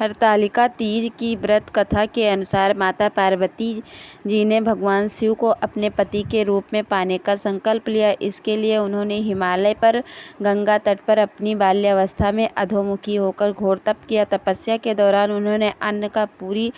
हरतालिका तीज की व्रत कथा के अनुसार माता पार्वती जी ने भगवान शिव को अपने पति के रूप में पाने का संकल्प लिया। इसके लिए उन्होंने हिमालय पर गंगा तट पर अपनी बाल्यावस्था में अधोमुखी होकर घोर तप किया। तपस्या के दौरान उन्होंने अन्न का पूरी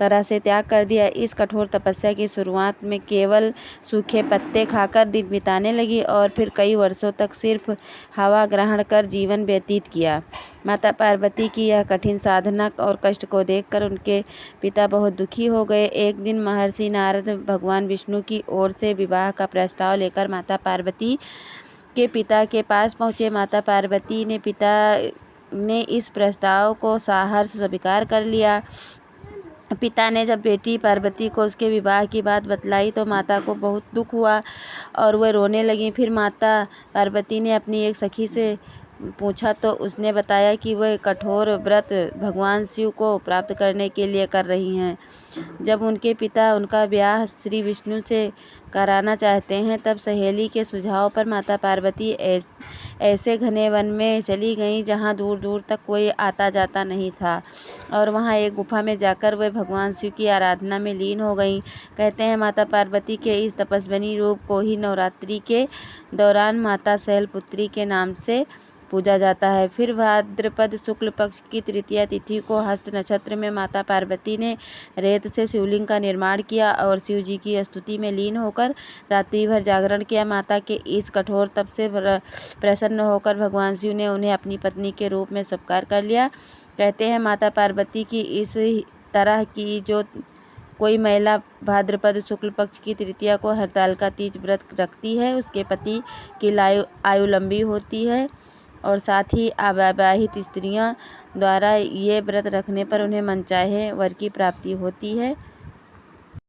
तरह से त्याग कर दिया। इस कठोर तपस्या की शुरुआत में केवल सूखे पत्ते खाकर दिन बिताने लगी और फिर कई वर्षों तक सिर्फ हवा ग्रहण कर जीवन व्यतीत किया। माता पार्वती की यह कठिन साधना और कष्ट को देखकर उनके पिता बहुत दुखी हो गए। एक दिन महर्षि नारद भगवान विष्णु की ओर से विवाह का प्रस्ताव लेकर माता पार्वती के पिता के पास पहुँचे। माता पार्वती ने पिता ने इस प्रस्ताव को सहर्ष स्वीकार कर लिया। पिता ने जब बेटी पार्वती को उसके विवाह की बात बतलाई तो माता को बहुत दुख हुआ और वह रोने लगी। फिर माता पार्वती ने अपनी एक सखी से पूछा तो उसने बताया कि वह कठोर व्रत भगवान शिव को प्राप्त करने के लिए कर रही हैं। जब उनके पिता उनका ब्याह श्री विष्णु से कराना चाहते हैं तब सहेली के सुझाव पर माता पार्वती ऐसे घने वन में चली गईं जहां दूर दूर तक कोई आता जाता नहीं था और वहां एक गुफा में जाकर वे भगवान शिव की आराधना में लीन हो गईं। कहते हैं माता पार्वती के इस तपस्विनी रूप को ही नवरात्रि के दौरान माता शैलपुत्री के नाम से पूजा जाता है। फिर भाद्रपद शुक्ल पक्ष की तृतीया तिथि को हस्त नक्षत्र में माता पार्वती ने रेत से शिवलिंग का निर्माण किया और शिव जी की स्तुति में लीन होकर रात्रि भर जागरण किया। माता के इस कठोर तप से प्रसन्न होकर भगवान शिव ने उन्हें अपनी पत्नी के रूप में स्वीकार कर लिया। कहते हैं माता पार्वती की इस तरह की जो कोई महिला भाद्रपद शुक्ल पक्ष की तृतीया को हरतालिका तीज व्रत रखती है उसके पति की आयु लंबी होती है और साथ ही अविवाहित स्त्रियों द्वारा ये व्रत रखने पर उन्हें मनचाहे वर की प्राप्ति होती है।